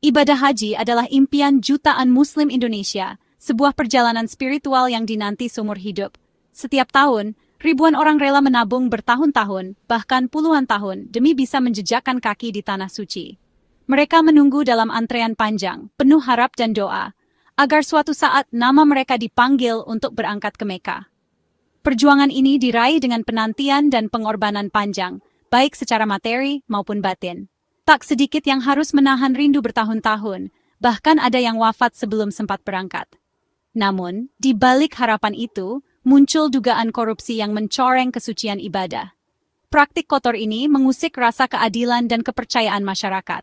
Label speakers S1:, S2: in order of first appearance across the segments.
S1: Ibadah haji adalah impian jutaan Muslim Indonesia, sebuah perjalanan spiritual yang dinanti seumur hidup. Setiap tahun, ribuan orang rela menabung bertahun-tahun, bahkan puluhan tahun, demi bisa menjejakkan kaki di tanah suci. Mereka menunggu dalam antrean panjang, penuh harap dan doa, agar suatu saat nama mereka dipanggil untuk berangkat ke Mekah. Perjuangan ini diraih dengan penantian dan pengorbanan panjang, baik secara materi maupun batin. Tak sedikit yang harus menahan rindu bertahun-tahun, bahkan ada yang wafat sebelum sempat berangkat. Namun, di balik harapan itu, muncul dugaan korupsi yang mencoreng kesucian ibadah. Praktik kotor ini mengusik rasa keadilan dan kepercayaan masyarakat.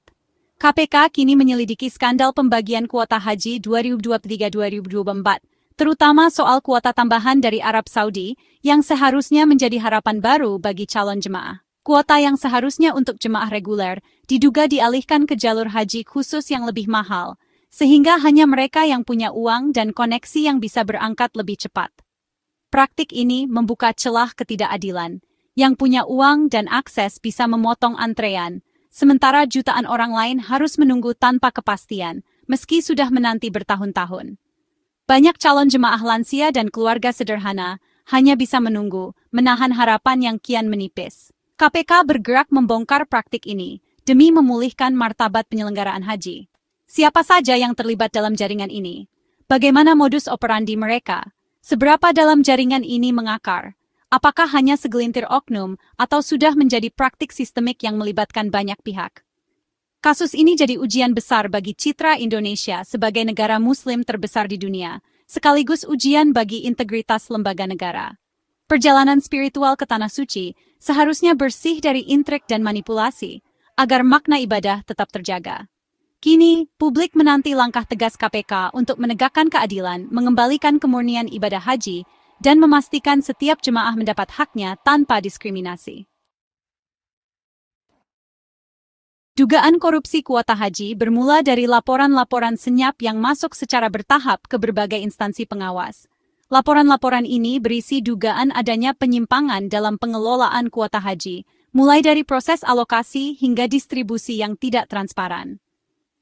S1: KPK kini menyelidiki skandal pembagian kuota haji 2023-2024, terutama soal kuota tambahan dari Arab Saudi yang seharusnya menjadi harapan baru bagi calon jemaah. Kuota yang seharusnya untuk jemaah reguler diduga dialihkan ke jalur haji khusus yang lebih mahal, sehingga hanya mereka yang punya uang dan koneksi yang bisa berangkat lebih cepat. Praktik ini membuka celah ketidakadilan. Yang punya uang dan akses bisa memotong antrean, sementara jutaan orang lain harus menunggu tanpa kepastian, meski sudah menanti bertahun-tahun. Banyak calon jemaah lansia dan keluarga sederhana hanya bisa menunggu, menahan harapan yang kian menipis. KPK bergerak membongkar praktik ini demi memulihkan martabat penyelenggaraan haji. Siapa saja yang terlibat dalam jaringan ini? Bagaimana modus operandi mereka? Seberapa dalam jaringan ini mengakar? Apakah hanya segelintir oknum atau sudah menjadi praktik sistemik yang melibatkan banyak pihak? Kasus ini jadi ujian besar bagi citra Indonesia sebagai negara Muslim terbesar di dunia, sekaligus ujian bagi integritas lembaga negara. Perjalanan spiritual ke Tanah Suci seharusnya bersih dari intrik dan manipulasi, agar makna ibadah tetap terjaga. Kini, publik menanti langkah tegas KPK untuk menegakkan keadilan, mengembalikan kemurnian ibadah haji, dan memastikan setiap jemaah mendapat haknya tanpa diskriminasi. Dugaan korupsi kuota haji bermula dari laporan-laporan senyap yang masuk secara bertahap ke berbagai instansi pengawas. Laporan-laporan ini berisi dugaan adanya penyimpangan dalam pengelolaan kuota haji, mulai dari proses alokasi hingga distribusi yang tidak transparan.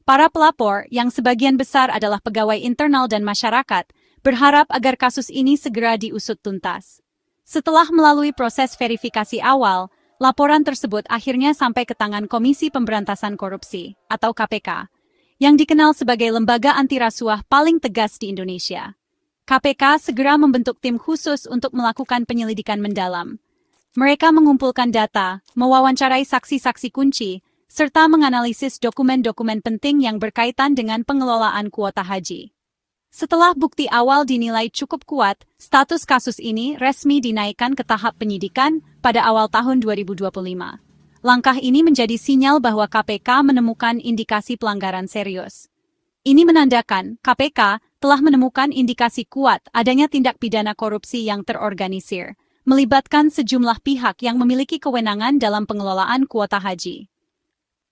S1: Para pelapor, yang sebagian besar adalah pegawai internal dan masyarakat, berharap agar kasus ini segera diusut tuntas. Setelah melalui proses verifikasi awal, laporan tersebut akhirnya sampai ke tangan Komisi Pemberantasan Korupsi, atau KPK, yang dikenal sebagai lembaga anti rasuah paling tegas di Indonesia. KPK segera membentuk tim khusus untuk melakukan penyelidikan mendalam. Mereka mengumpulkan data, mewawancarai saksi-saksi kunci, serta menganalisis dokumen-dokumen penting yang berkaitan dengan pengelolaan kuota haji. Setelah bukti awal dinilai cukup kuat, status kasus ini resmi dinaikkan ke tahap penyidikan pada awal tahun 2025. Langkah ini menjadi sinyal bahwa KPK menemukan indikasi pelanggaran serius. Ini menandakan KPK telah menemukan indikasi kuat adanya tindak pidana korupsi yang terorganisir, melibatkan sejumlah pihak yang memiliki kewenangan dalam pengelolaan kuota haji.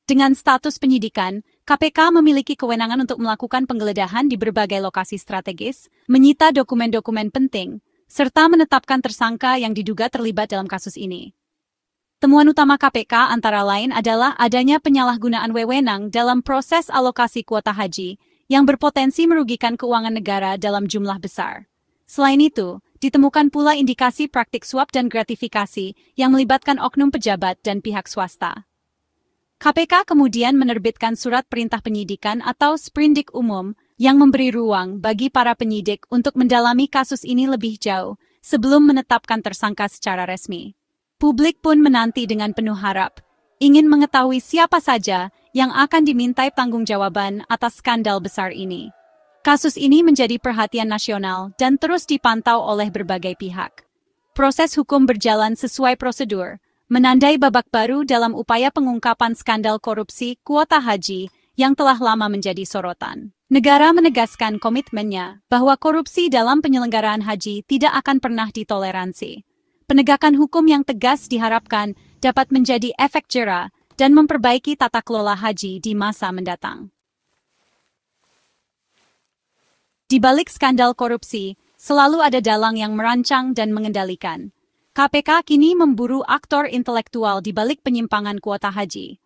S1: Dengan status penyidikan, KPK memiliki kewenangan untuk melakukan penggeledahan di berbagai lokasi strategis, menyita dokumen-dokumen penting, serta menetapkan tersangka yang diduga terlibat dalam kasus ini. Temuan utama KPK antara lain adalah adanya penyalahgunaan wewenang dalam proses alokasi kuota haji yang berpotensi merugikan keuangan negara dalam jumlah besar. Selain itu, ditemukan pula indikasi praktik suap dan gratifikasi yang melibatkan oknum pejabat dan pihak swasta. KPK kemudian menerbitkan surat perintah penyidikan atau sprindik umum yang memberi ruang bagi para penyidik untuk mendalami kasus ini lebih jauh sebelum menetapkan tersangka secara resmi. Publik pun menanti dengan penuh harap, ingin mengetahui siapa saja yang akan dimintai tanggung-jawaban atas skandal besar ini. Kasus ini menjadi perhatian nasional dan terus dipantau oleh berbagai pihak. Proses hukum berjalan sesuai prosedur, menandai babak baru dalam upaya pengungkapan skandal korupsi kuota haji yang telah lama menjadi sorotan. Negara menegaskan komitmennya bahwa korupsi dalam penyelenggaraan haji tidak akan pernah ditoleransi. Penegakan hukum yang tegas diharapkan dapat menjadi efek jera dan memperbaiki tata kelola haji di masa mendatang. Di balik skandal korupsi, selalu ada dalang yang merancang dan mengendalikan. KPK kini memburu aktor intelektual di balik penyimpangan kuota haji.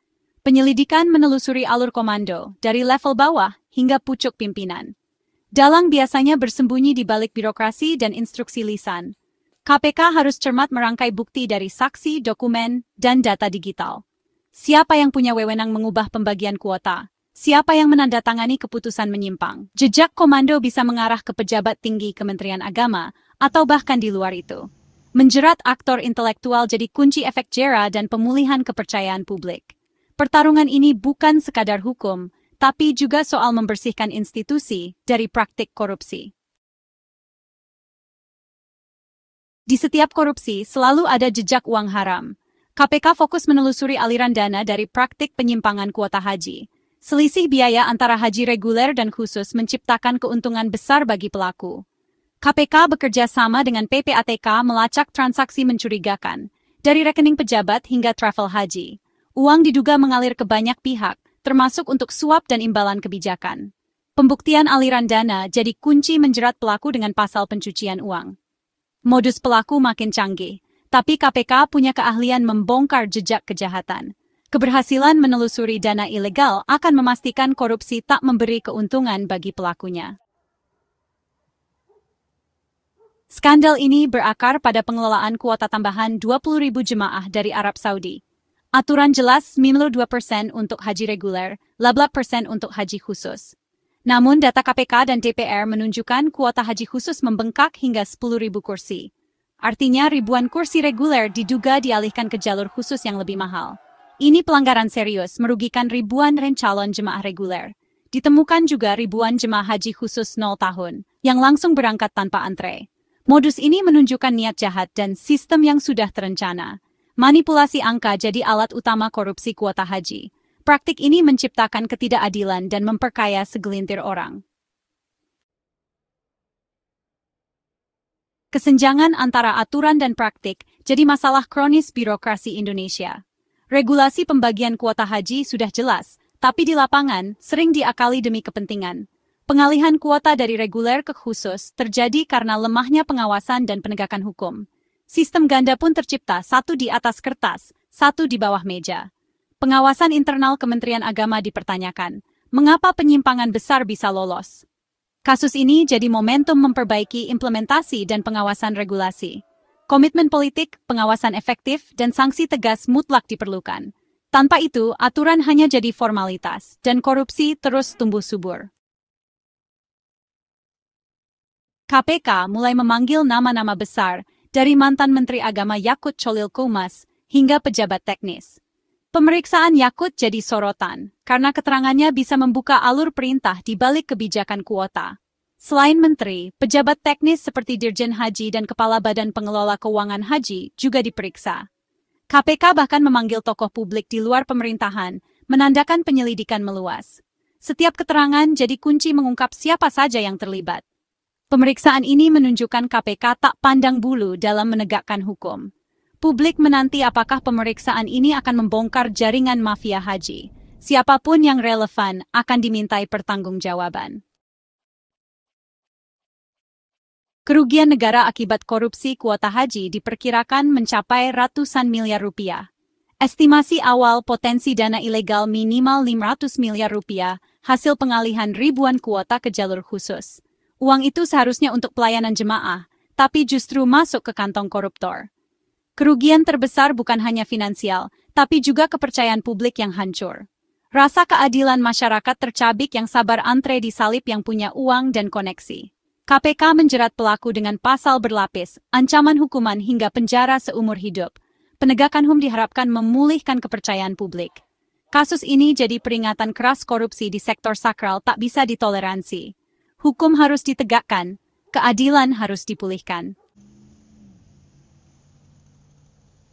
S1: Penyelidikan menelusuri alur komando, dari level bawah hingga pucuk pimpinan. Dalang biasanya bersembunyi di balik birokrasi dan instruksi lisan. KPK harus cermat merangkai bukti dari saksi, dokumen, dan data digital. Siapa yang punya wewenang mengubah pembagian kuota? Siapa yang menandatangani keputusan menyimpang? Jejak komando bisa mengarah ke pejabat tinggi Kementerian Agama, atau bahkan di luar itu. Menjerat aktor intelektual jadi kunci efek jera dan pemulihan kepercayaan publik. Pertarungan ini bukan sekadar hukum, tapi juga soal membersihkan institusi dari praktik korupsi. Di setiap korupsi selalu ada jejak uang haram. KPK fokus menelusuri aliran dana dari praktik penyimpangan kuota haji. Selisih biaya antara haji reguler dan khusus menciptakan keuntungan besar bagi pelaku. KPK bekerja sama dengan PPATK melacak transaksi mencurigakan, dari rekening pejabat hingga travel haji. Uang diduga mengalir ke banyak pihak, termasuk untuk suap dan imbalan kebijakan. Pembuktian aliran dana jadi kunci menjerat pelaku dengan pasal pencucian uang. Modus pelaku makin canggih, tapi KPK punya keahlian membongkar jejak kejahatan. Keberhasilan menelusuri dana ilegal akan memastikan korupsi tak memberi keuntungan bagi pelakunya. Skandal ini berakar pada pengelolaan kuota tambahan 20.000 jemaah dari Arab Saudi. Aturan jelas minimal 2% untuk haji reguler, 18% untuk haji khusus. Namun data KPK dan DPR menunjukkan kuota haji khusus membengkak hingga 10.000 kursi. Artinya ribuan kursi reguler diduga dialihkan ke jalur khusus yang lebih mahal. Ini pelanggaran serius merugikan ribuan calon jemaah reguler. Ditemukan juga ribuan jemaah haji khusus 0 tahun, yang langsung berangkat tanpa antre. Modus ini menunjukkan niat jahat dan sistem yang sudah terencana. Manipulasi angka jadi alat utama korupsi kuota haji. Praktik ini menciptakan ketidakadilan dan memperkaya segelintir orang. Kesenjangan antara aturan dan praktik jadi masalah kronis birokrasi Indonesia. Regulasi pembagian kuota haji sudah jelas, tapi di lapangan sering diakali demi kepentingan. Pengalihan kuota dari reguler ke khusus terjadi karena lemahnya pengawasan dan penegakan hukum. Sistem ganda pun tercipta, satu di atas kertas, satu di bawah meja. Pengawasan internal Kementerian Agama dipertanyakan. Mengapa penyimpangan besar bisa lolos? Kasus ini jadi momentum memperbaiki implementasi dan pengawasan regulasi. Komitmen politik, pengawasan efektif, dan sanksi tegas mutlak diperlukan. Tanpa itu, aturan hanya jadi formalitas, dan korupsi terus tumbuh subur. KPK mulai memanggil nama-nama besar, dari mantan Menteri Agama Yakut Cholil Qomas hingga pejabat teknis. Pemeriksaan Yakut jadi sorotan, karena keterangannya bisa membuka alur perintah di balik kebijakan kuota. Selain menteri, pejabat teknis seperti Dirjen Haji dan Kepala Badan Pengelola Keuangan Haji juga diperiksa. KPK bahkan memanggil tokoh publik di luar pemerintahan, menandakan penyelidikan meluas. Setiap keterangan jadi kunci mengungkap siapa saja yang terlibat. Pemeriksaan ini menunjukkan KPK tak pandang bulu dalam menegakkan hukum. Publik menanti apakah pemeriksaan ini akan membongkar jaringan mafia haji. Siapapun yang relevan akan dimintai pertanggungjawaban. Kerugian negara akibat korupsi kuota haji diperkirakan mencapai ratusan miliar rupiah. Estimasi awal potensi dana ilegal minimal 500 miliar rupiah hasil pengalihan ribuan kuota ke jalur khusus. Uang itu seharusnya untuk pelayanan jemaah, tapi justru masuk ke kantong koruptor. Kerugian terbesar bukan hanya finansial, tapi juga kepercayaan publik yang hancur. Rasa keadilan masyarakat tercabik yang sabar antre di salib yang punya uang dan koneksi. KPK menjerat pelaku dengan pasal berlapis, ancaman hukuman hingga penjara seumur hidup. Penegakan HUM diharapkan memulihkan kepercayaan publik. Kasus ini jadi peringatan keras korupsi di sektor sakral tak bisa ditoleransi. Hukum harus ditegakkan, keadilan harus dipulihkan.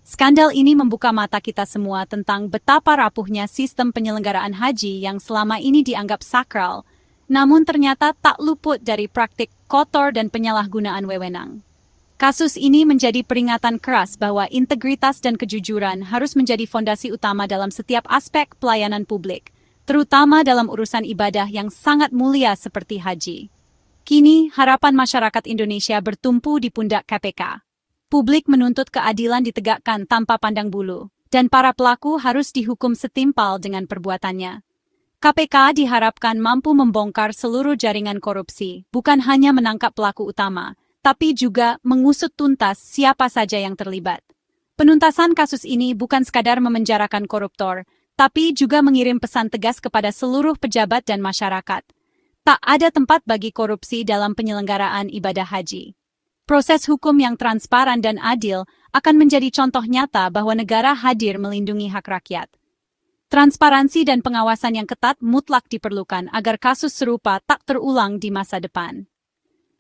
S1: Skandal ini membuka mata kita semua tentang betapa rapuhnya sistem penyelenggaraan haji yang selama ini dianggap sakral, namun ternyata tak luput dari praktik kotor dan penyalahgunaan wewenang. Kasus ini menjadi peringatan keras bahwa integritas dan kejujuran harus menjadi fondasi utama dalam setiap aspek pelayanan publik, terutama dalam urusan ibadah yang sangat mulia seperti haji. Kini, harapan masyarakat Indonesia bertumpu di pundak KPK. Publik menuntut keadilan ditegakkan tanpa pandang bulu, dan para pelaku harus dihukum setimpal dengan perbuatannya. KPK diharapkan mampu membongkar seluruh jaringan korupsi, bukan hanya menangkap pelaku utama, tapi juga mengusut tuntas siapa saja yang terlibat. Penuntasan kasus ini bukan sekadar memenjarakan koruptor, tapi juga mengirim pesan tegas kepada seluruh pejabat dan masyarakat. Tak ada tempat bagi korupsi dalam penyelenggaraan ibadah haji. Proses hukum yang transparan dan adil akan menjadi contoh nyata bahwa negara hadir melindungi hak rakyat. Transparansi dan pengawasan yang ketat mutlak diperlukan agar kasus serupa tak terulang di masa depan.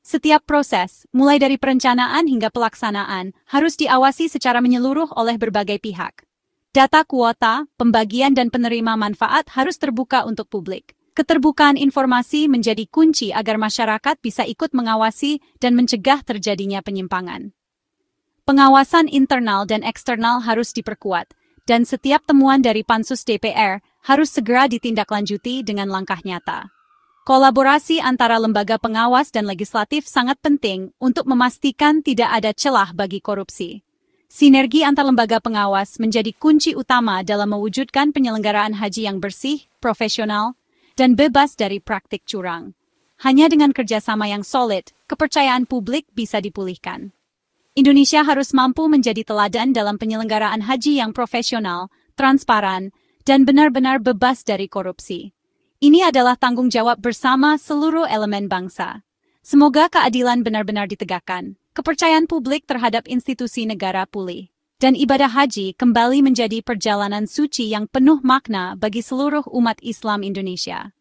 S1: Setiap proses, mulai dari perencanaan hingga pelaksanaan, harus diawasi secara menyeluruh oleh berbagai pihak. Data kuota, pembagian dan penerima manfaat harus terbuka untuk publik. Keterbukaan informasi menjadi kunci agar masyarakat bisa ikut mengawasi dan mencegah terjadinya penyimpangan. Pengawasan internal dan eksternal harus diperkuat, dan setiap temuan dari Pansus DPR harus segera ditindaklanjuti dengan langkah nyata. Kolaborasi antara lembaga pengawas dan legislatif sangat penting untuk memastikan tidak ada celah bagi korupsi. Sinergi antar lembaga pengawas menjadi kunci utama dalam mewujudkan penyelenggaraan haji yang bersih, profesional, dan bebas dari praktik curang. Hanya dengan kerjasama yang solid, kepercayaan publik bisa dipulihkan. Indonesia harus mampu menjadi teladan dalam penyelenggaraan haji yang profesional, transparan, dan benar-benar bebas dari korupsi. Ini adalah tanggung jawab bersama seluruh elemen bangsa. Semoga keadilan benar-benar ditegakkan, kepercayaan publik terhadap institusi negara pulih, dan ibadah haji kembali menjadi perjalanan suci yang penuh makna bagi seluruh umat Islam Indonesia.